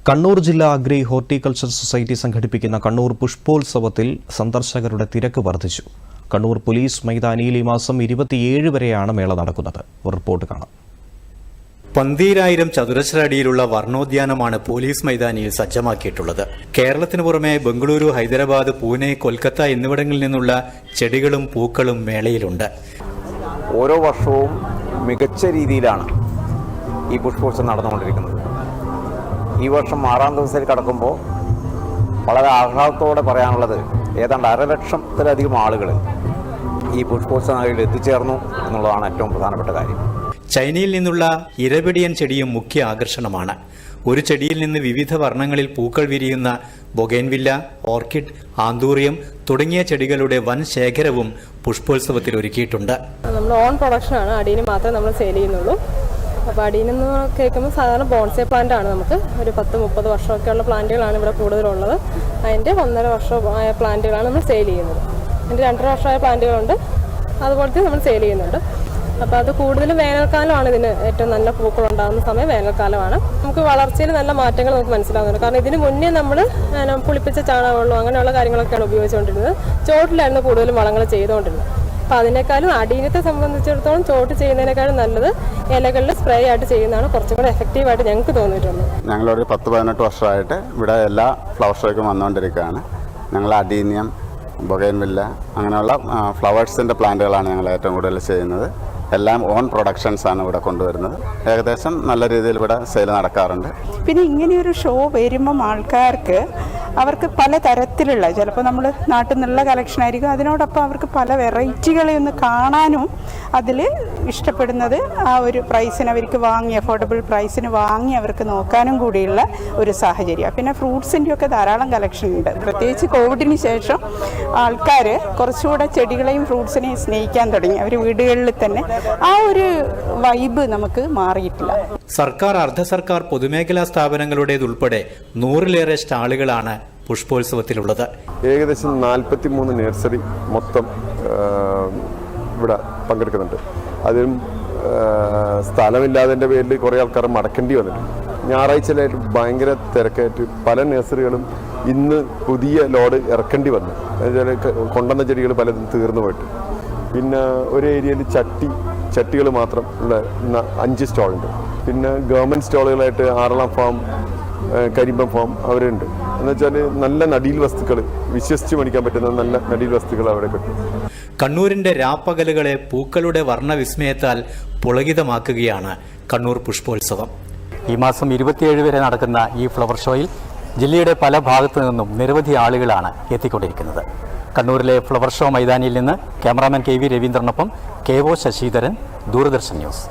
കണ്ണൂർ ജില്ലാ agri horticulture society സംഘടിപ്പിക്കുന്ന കണ്ണൂർ പുഷ്പോത്സവത്തിൽ സന്ദർശകരുടെ തിരക്ക് വർദ്ധിച്ചു. കണ്ണൂർ പോലീസ് മൈതാനിയിൽ ഈ മാസം 27 വരെയാണ് മേള നടക്കുന്നത്. റിപ്പോർട്ട് കാണാം. 12,000 ചതുരശ്ര അടിയിലുള്ള വർണ്ണോദ്യാനമാണ് പോലീസ് മൈതാനിയിൽ സജ്ജമാക്കിയിട്ടുള്ളത്. കേരളത്തിന് പുറമെ ബംഗളൂരു, ഹൈദരാബാദ്, പൂനെ, കൊൽക്കത്ത എന്നിവിടങ്ങളിൽ നിന്നുള്ള ചെടികളും പൂക്കളും മേളയിലുണ്ട്. ഓരോ വർഷവും മികച്ച രീതിയിലാണ് ഈ പുഷ്പോത്സവം നടന്നുകൊണ്ടിരിക്കുന്നത്. ഈ വർഷം 6ാം ദിവസത്തിൽ കടക്കുമ്പോൾ വളരെ ആഹ്ലാദത്തോടെ പറയാനുള്ളത് ഏതാണ്ട് 1,50,000-ത്തിലധികം ആളുകൾ ഈ പുഷ്പോത്സവ നഗരിയിൽ എത്തിച്ചേർന്നു എന്നുള്ളതാണ് ഏറ്റവും പ്രധാനപ്പെട്ട കാര്യം. ചൈനയിൽ നിന്നുള്ള ഇരപിടിയൻ ചെടിയും മുഖ്യ ആകർഷണമാണ്. ഒരു ചെടിയിൽ നിന്ന് വിവിധ വർണ്ണങ്ങളിൽ പൂക്കൾ വിരിയുന്ന ബൊഗൈൻവില്ല, ഓർക്കിഡ്, ആന്തൂറിയം തുടങ്ങിയ ചെടികളുടെ വൻ ശേഖരവും പുഷ്പോത്സവത്തിൽ ഒരുക്കിയിട്ടുണ്ട്. നമ്മൾ ഓൺ പ്രൊഡക്ഷനാണ്, അടീന് മാത്രമേ നമ്മൾ സെയിൽ ചെയ്യുന്നുള്ളൂ. അപ്പോൾ അടീനെന്ന് കേൾക്കുമ്പോൾ സാധാരണ ബോൺസേ പ്ലാന്റ് ആണ്. നമുക്ക് ഒരു 10-30 വർഷമൊക്കെയുള്ള പ്ലാന്റുകളാണ് ഇവിടെ കൂടുതലുള്ളത്. അതിൻ്റെ 1.5 വർഷമായ പ്ലാന്റുകളാണ് നമ്മൾ സെയിൽ ചെയ്യുന്നത്. അതിൻ്റെ 2.5 വർഷമായ പ്ലാന്റുകളുണ്ട്, അതുപോലത്തെ നമ്മൾ സെയിൽ ചെയ്യുന്നുണ്ട്. അപ്പോൾ അത് കൂടുതലും വേനൽക്കാലമാണ് ഇതിന് ഏറ്റവും നല്ല പൂക്കളുണ്ടാകുന്ന സമയം വേനൽക്കാലമാണ്. നമുക്ക് വളർച്ചയിൽ നല്ല മാറ്റങ്ങൾ നമുക്ക് മനസ്സിലാകുന്നുണ്ട്. കാരണം ഇതിന് മുന്നേ നമ്മൾ പുളിപ്പിച്ച ചാണകവെള്ളം അങ്ങനെയുള്ള കാര്യങ്ങളൊക്കെയാണ് ഉപയോഗിച്ചുകൊണ്ടിരുന്നത്. ചോട്ടിലായിരുന്നു കൂടുതലും വളങ്ങൾ ചെയ്തുകൊണ്ടിരുന്നത്. അപ്പോൾ അതിനേക്കാളും അടീനത്തെ സംബന്ധിച്ചിടത്തോളം ചോട്ട് ചെയ്യുന്നതിനേക്കാളും നല്ലത് ഇലകളിൽ സ്പ്രേ ആയിട്ട് ചെയ്യുന്നതാണ് കുറച്ചും കൂടെ എഫക്റ്റീവായിട്ട് ഞങ്ങൾക്ക് തോന്നിയിട്ടുള്ളത്. ഞങ്ങളൊരു 10-18 വർഷമായിട്ട് ഇവിടെ എല്ലാ ഫ്ലവർ ഷോയ്ക്കും വന്നുകൊണ്ടിരിക്കുകയാണ്. ഞങ്ങൾ അഡീനിയം, ബൊഗൈൻവില്ല അങ്ങനെയുള്ള ഫ്ലവേഴ്സിൻ്റെ പ്ലാന്റുകളാണ് ഞങ്ങൾ ഏറ്റവും കൂടുതൽ ചെയ്യുന്നത്. എല്ലാം ഓൺ പ്രൊഡക്ഷൻസാണ് ഇവിടെ കൊണ്ടുവരുന്നത്. ഏകദേശം നല്ല രീതിയിൽ ഇവിടെ സെയിൽ നടക്കാറുണ്ട്. പിന്നെ ഇങ്ങനെയൊരു ഷോ വരുമ്പം ആൾക്കാർക്ക് അവർക്ക് പല തരത്തിലുള്ള, ചിലപ്പോൾ നമ്മൾ നാട്ടിൽ നിന്നുള്ള കളക്ഷൻ ആയിരിക്കും, അതിനോടൊപ്പം അവർക്ക് പല വെറൈറ്റികളെ ഒന്ന് കാണാനും അതിൽ ഇഷ്ടപ്പെടുന്നത് ആ ഒരു പ്രൈസിന് അവർക്ക് വാങ്ങി, അഫോർഡബിൾ പ്രൈസിന് വാങ്ങി അവർക്ക് നോക്കാനും കൂടിയുള്ള ഒരു സാഹചര്യം. പിന്നെ ഫ്രൂട്ട്സിൻ്റെയൊക്കെ ധാരാളം കളക്ഷൻ ഉണ്ട്. പ്രത്യേകിച്ച് കോവിഡിന് ശേഷം ആൾക്കാർ കുറച്ചുകൂടെ ചെടികളെയും ഫ്രൂട്ട്സിനെയും സ്നേഹിക്കാൻ തുടങ്ങി. അവർ വീടുകളിൽ തന്നെ ആ ഒരു വൈബ് നമുക്ക് മാറിയിട്ടില്ല. സർക്കാർ, അർദ്ധ സർക്കാർ, പൊതുമേഖലാ സ്ഥാപനങ്ങളുടേതുൾപ്പെടെ 100-ലേറെ സ്റ്റാളുകളാണ് പുഷ്പോത്സവത്തിലുള്ളത്. ഏകദേശം 43 നഴ്സറി മൊത്തം ഇവിടെ പങ്കെടുക്കുന്നുണ്ട്. അതിലും സ്ഥലമില്ലാതിൻ്റെ പേരിൽ കുറേ ആൾക്കാർ മടക്കേണ്ടി വന്നിട്ടുണ്ട്. ഞായറാഴ്ചയിലായിട്ട് ഭയങ്കര തിരക്കായിട്ട് പല നഴ്സറികളും ഇന്ന് പുതിയ ലോഡ് ഇറക്കേണ്ടി വന്നു. കൊണ്ടുവന്ന ചെടികൾ പലതും തീർന്നു പോയിട്ട്. പിന്നെ ഒരു ഏരിയയിൽ ചട്ടികൾ മാത്രം ഉള്ള 5 സ്റ്റോളുണ്ട്. പിന്നെ ഗവൺമെൻറ് സ്റ്റോളുകളായിട്ട് ആറളം ഫാം, കരിമ്പം ഫാം അവരുണ്ട്. എന്നുവെച്ചാൽ നല്ല നടീൽ വസ്തുക്കൾ, വിശ്വസിച്ച് മേടിക്കാൻ പറ്റുന്ന നല്ല നടീൽ വസ്തുക്കൾ അവിടെ കിട്ടും. കണ്ണൂരിന്റെ രാപ്പകലുകളെ പൂക്കളുടെ വർണ്ണവിസ്മയത്താൽ പുളകിതമാക്കുകയാണ് കണ്ണൂർ പുഷ്പോത്സവം. ഈ മാസം 27 വരെ നടക്കുന്ന ഈ ഫ്ലവർ ഷോയിൽ ജില്ലയുടെ പല ഭാഗത്തു നിന്നും നിരവധി ആളുകളാണ് എത്തിക്കൊണ്ടിരിക്കുന്നത്. കണ്ണൂരിലെ ഫ്ലവർ ഷോ മൈതാനിയിൽ നിന്ന് cameraman KV രവീന്ദ്രനൊപ്പം KO Sasidharan, Doordarshan news.